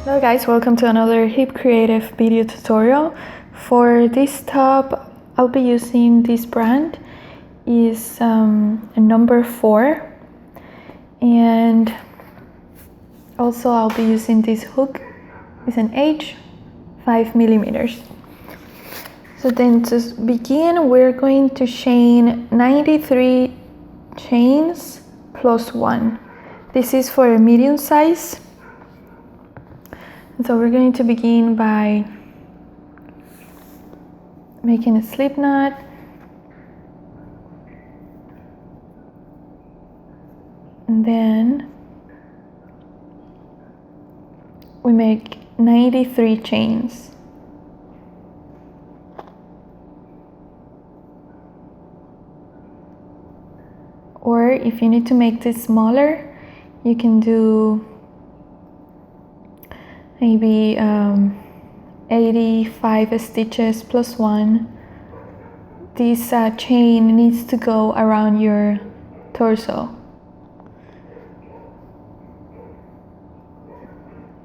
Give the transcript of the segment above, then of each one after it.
Hello guys, welcome to another hip creative video tutorial. For this top, I'll be using this brand. Is a number 4, and also I'll be using this hook. It's an H 5mm. So then to begin, we're going to chain 93 chains plus 1. This is for a medium size. So we're going to begin by making a slip knot, and then we make 93 chains. Or if you need to make this smaller, you can do maybe 85 stitches plus 1. This chain needs to go around your torso.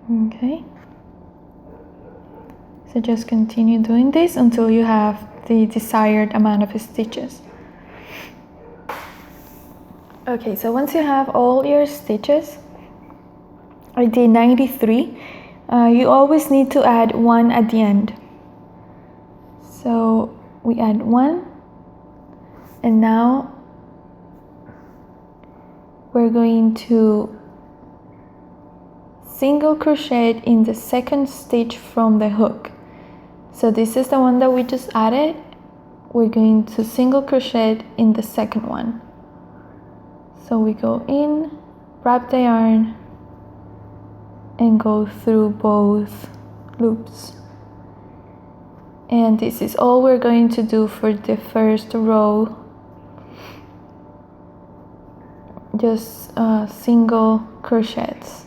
Okay, so just continue doing this until you have the desired amount of stitches. Okay, so once you have all your stitches, I did 93. You always need to add 1 at the end. So we add 1, and now we're going to single crochet in the second stitch from the hook. So this is the one that we just added. We're going to single crochet in the second one. So we go in, wrap the yarn, and go through both loops. And this is all we're going to do for the first row. Just single crochets.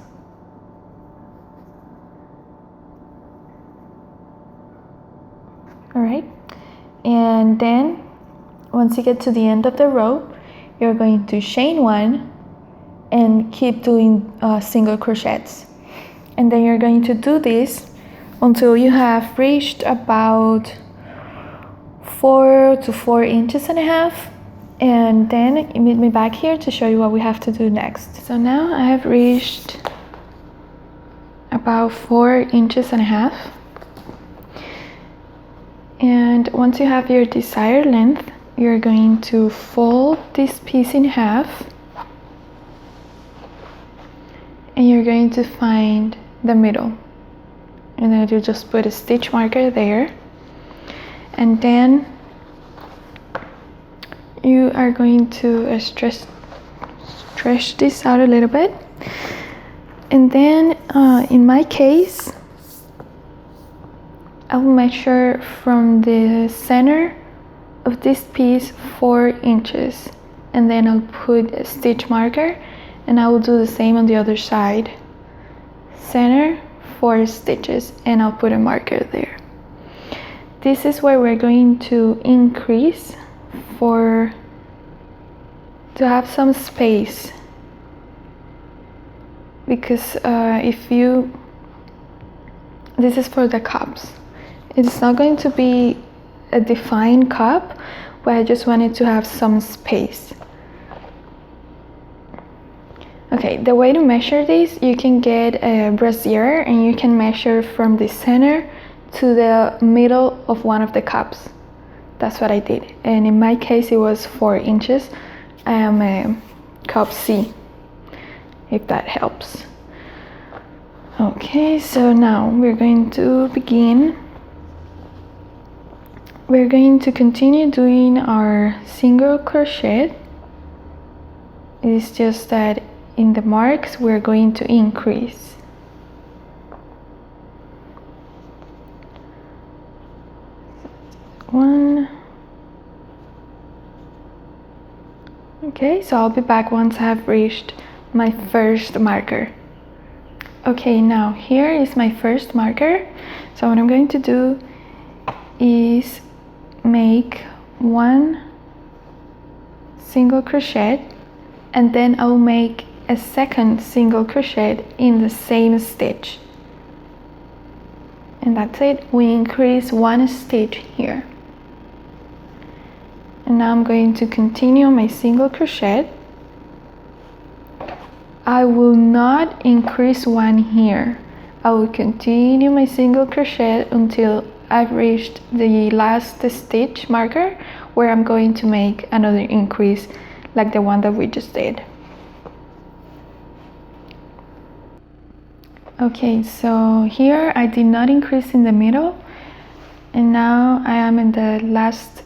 Alright, and then once you get to the end of the row, you're going to chain 1 and keep doing single crochets. And then you're going to do this until you have reached about 4 to 4.5 inches. And then you meet me back here to show you what we have to do next. So now I have reached about 4.5 inches. And once you have your desired length, you're going to fold this piece in half, and you're going to find the middle, and then you just put a stitch marker there, and then you are going to stretch this out a little bit, and then in my case I'll measure from the center of this piece 4 inches, and then I'll put a stitch marker, and I will do the same on the other side. Center 4 stitches, and I'll put a marker there. This is where we're going to increase to have some space, because this is for the cups. It's not going to be a defined cup, but I just wanted to have some space. Okay, the way to measure this, you can get a brassiere and you can measure from the center to the middle of one of the cups. That's what I did, and in my case it was 4 inches. I am a cup C, if that helps. Okay, so now we're going to begin. We're going to continue doing our single crochet. It's just that in the marks we're going to increase. One. Okay, so I'll be back once I have reached my first marker. Okay, now here is my first marker. So what I'm going to do is make 1 single crochet, and then I'll make a second single crochet in the same stitch. and that's it. We increase one stitch here. And now I'm going to continue my single crochet. I will not increase one here. I will continue my single crochet until I've reached the last stitch marker, where I'm going to make another increase like the one that we just did. Okay, so here I did not increase in the middle, and now I am in the last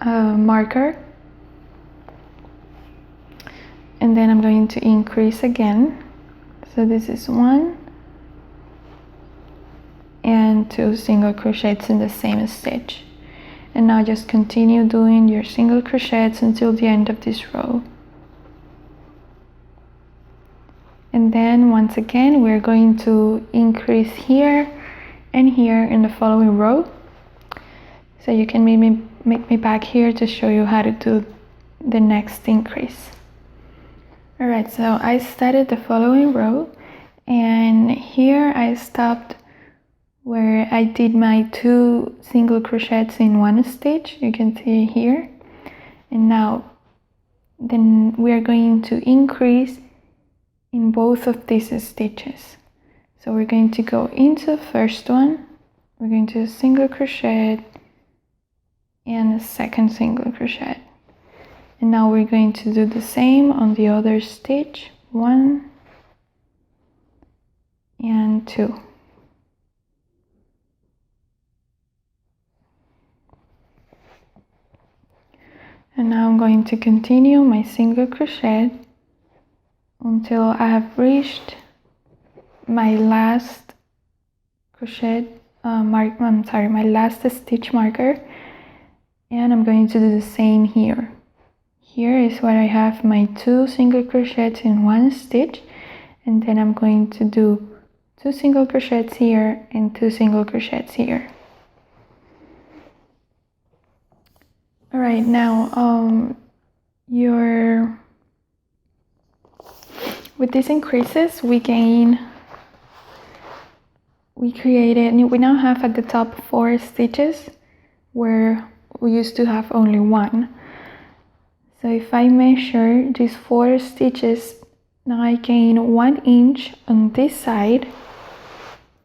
marker, and then I'm going to increase again. So this is 1 and 2 single crochets in the same stitch, and now just continue doing your single crochets until the end of this row. And then once again we're going to increase here and here in the following row. So you can maybe make me back here to show you how to do the next increase. Alright, so I started the following row, and here I stopped where I did my 2 single crochets in one stitch. You can see here. And now then we are going to increase in both of these stitches. So we're going to go into the first one, we're going to do a single crochet and a second single crochet, and now we're going to do the same on the other stitch, 1 and 2. And now I'm going to continue my single crochet until I have reached my last crochet my last stitch marker, and I'm going to do the same here. Here is where I have my 2 single crochets in one stitch, and then I'm going to do 2 single crochets here and 2 single crochets here. Alright, now with these increases we now have at the top 4 stitches where we used to have only 1. So if I measure these 4 stitches, now I gain 1 inch on this side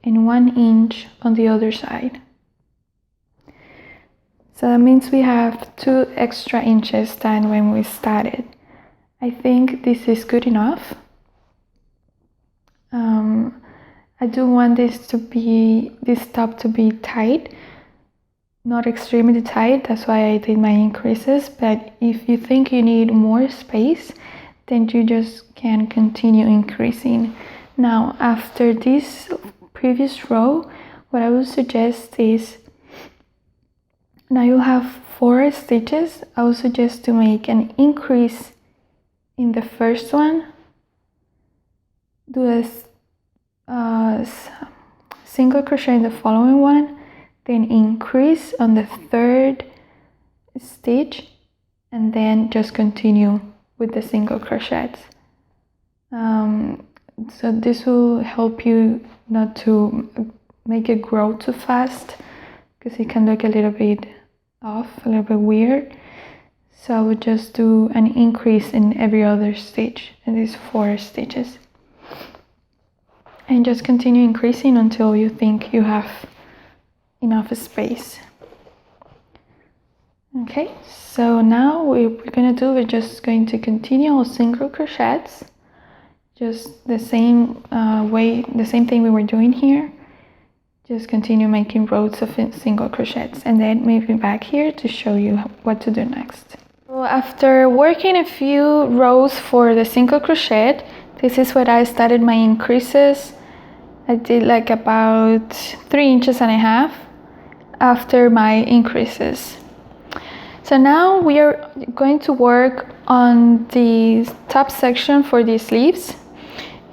and 1 inch on the other side. So that means we have 2 extra inches than when we started. I think this is good enough. I do want this top to be tight, not extremely tight. That's why I did my increases. But if you think you need more space, then you just can continue increasing. Now, after this previous row, what I would suggest is, now you have 4 stitches. I would suggest to make an increase in the first one, do a single crochet in the following one, then increase on the 3rd stitch, and then just continue with the single crochets. So this will help you not to make it grow too fast, because it can look a little bit off, a little bit weird. So I would just do an increase in every other stitch in these 4 stitches, and just continue increasing until you think you have enough space. Okay, so now we're just going to continue our single crochets, just the same the same thing we were doing here. Just continue making rows of single crochets, and then maybe back here to show you what to do next. So after working a few rows for the single crochet, this is where I started my increases. I did like about 3.5 inches after my increases. So now we are going to work on the top section for these sleeves,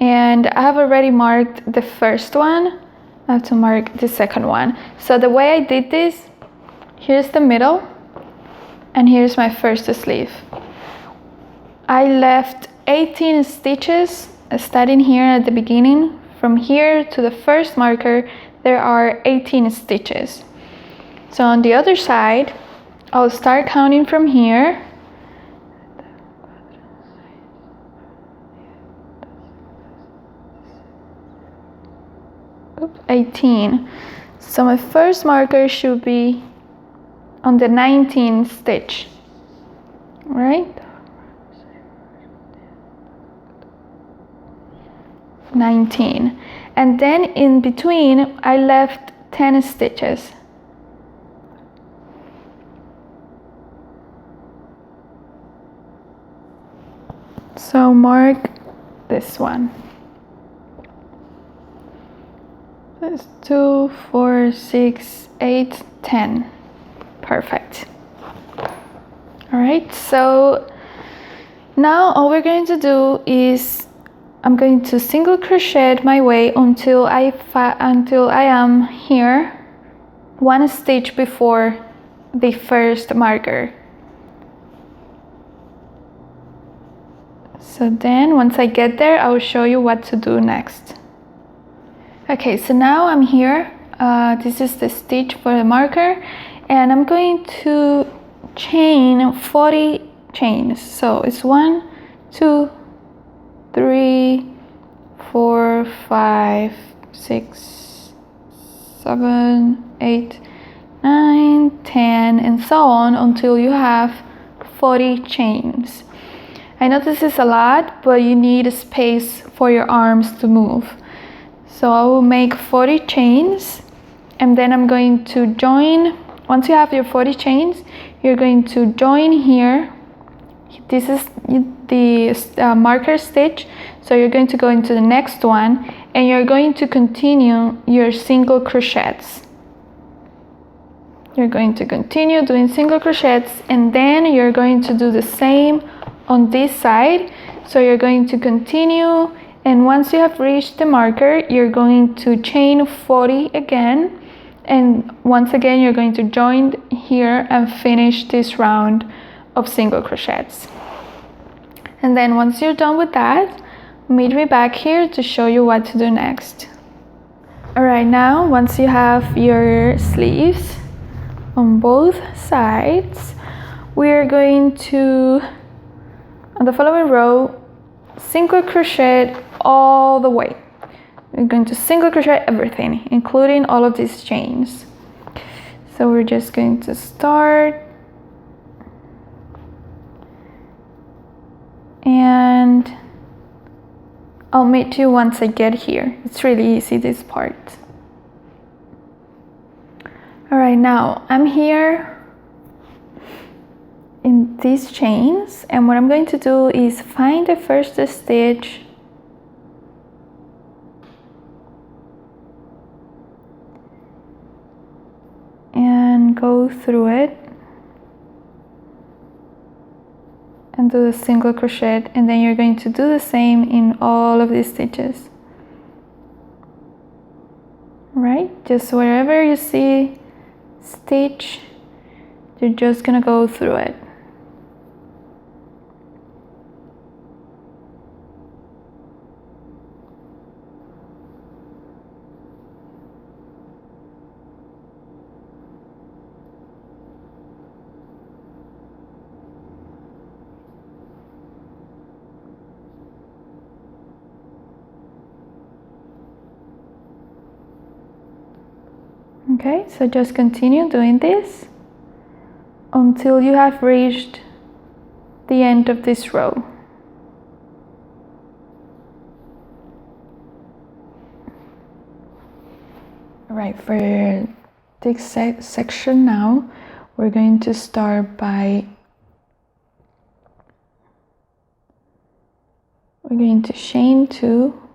and I have already marked the first one. I have to mark the second one. So the way I did this, here's the middle and here's my first sleeve. I left 18 stitches starting here at the beginning. From here to the first marker, there are 18 stitches. So on the other side, I'll start counting from here. 18. So my first marker should be on the 19th stitch, right? 19. And then in between I left 10 stitches. So mark this one. That's 2, 4, 6, 8, 10. Perfect. All right, so now all we're going to do is I'm going to single crochet my way until I am here, one stitch before the first marker. So then once I get there, I will show you what to do next. Okay, so now I'm here. This is the stitch for the marker, and I'm going to chain 40 chains. So it's 1, 2, 3, 4, 5, 6, 7, 8, 9, 10, and so on until you have 40 chains. I know this is a lot, but you need a space for your arms to move. So I will make 40 chains, and then I'm going to join. Once you have your 40 chains, you're going to join here. This is the marker stitch, so you're going to go into the next one, and you're going to continue your single crochets. You're going to continue doing single crochets, and then you're going to do the same on this side. So you're going to continue, and once you have reached the marker, you're going to chain 40 again, and once again you're going to join here and finish this round of single crochets. And then once you're done with that, meet me back here to show you what to do next. Alright, now once you have your sleeves on both sides, we're going to, on the following row, single crochet all the way. We're going to single crochet everything, including all of these chains. So we're just going to start, and I'll meet you once I get here. It's really easy, this part. All right, now I'm here in these chains, and what I'm going to do is find the first stitch and go through it and do a single crochet, and then you're going to do the same in all of these stitches. Right, just wherever you see stitch, you're just gonna go through it. Okay, so just continue doing this until you have reached the end of this row. All right, for this section now, we're going to start by, we're going to chain 2,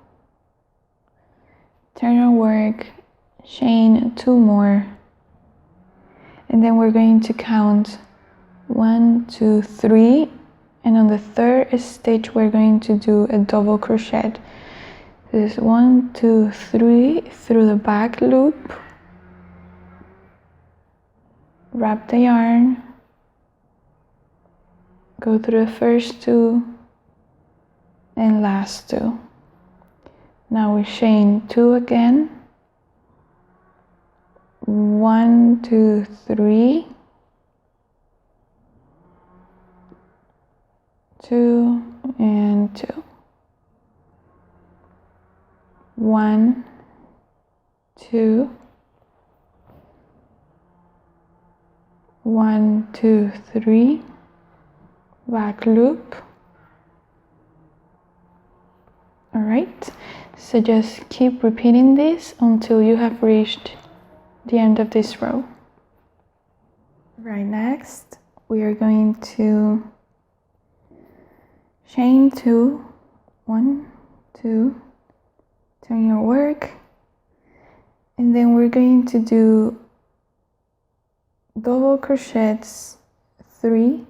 turn our work, chain 2 more, and then we're going to count 1, 2, 3, and on the third stitch we're going to do a double crochet. This is 1, 2, 3 through the back loop, wrap the yarn, go through the first 2 and last 2. Now we chain 2 again, 1, 2, 3, 2 and 2, 1, 2, 1, 2, 3, back loop. All right, so just keep repeating this until you have reached the end of this row. Right, next we are going to chain 2, 1, 2, turn your work, and then we're going to do double crochets 3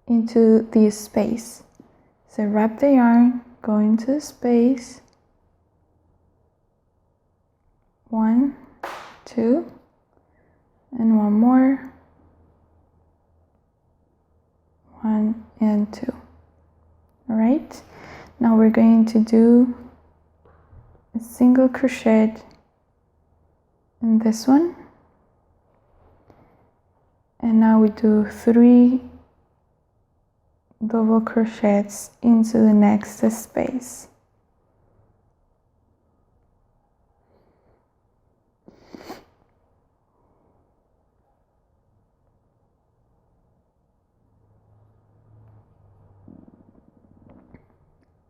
into this space. So wrap the yarn, go into the space, 1, 2, and one more, 1 and 2. All right, now we're going to do a single crochet in this one, and now we do 3 double crochets into the next space.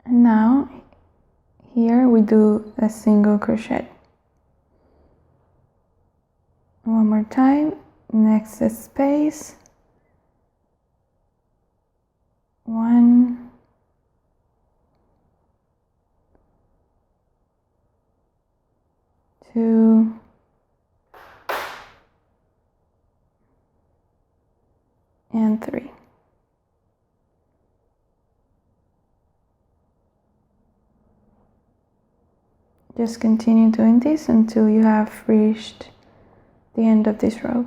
And now here we do a single crochet. One more time, next space, 1, 2, and 3. Just continue doing this until you have reached the end of this row.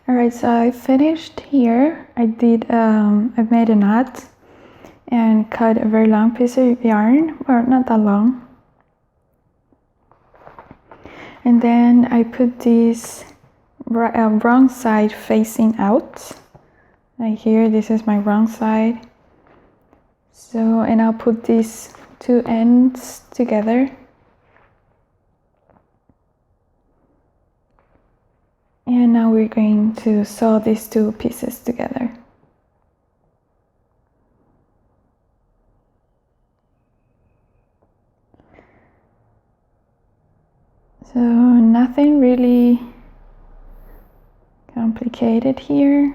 Alright, so I finished here. I made a knot and cut a very long piece of yarn, or not that long. And then I put this wrong side facing out. Right here, this is my wrong side. So, and I'll put these two ends together. And now we're going to sew these two pieces together. So nothing really complicated here.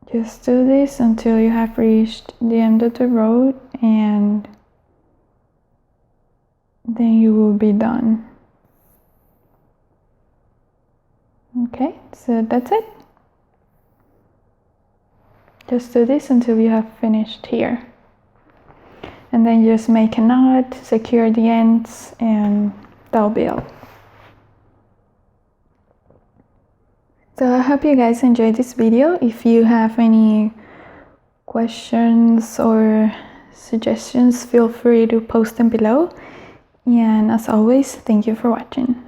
Just do this until you have reached the end of the row, and then you will be done. Okay, so that's it. Just do this until you have finished here. And then just make a knot, secure the ends, and that'll be all. So I hope you guys enjoyed this video. If you have any questions or suggestions, feel free to post them below. And as always, thank you for watching.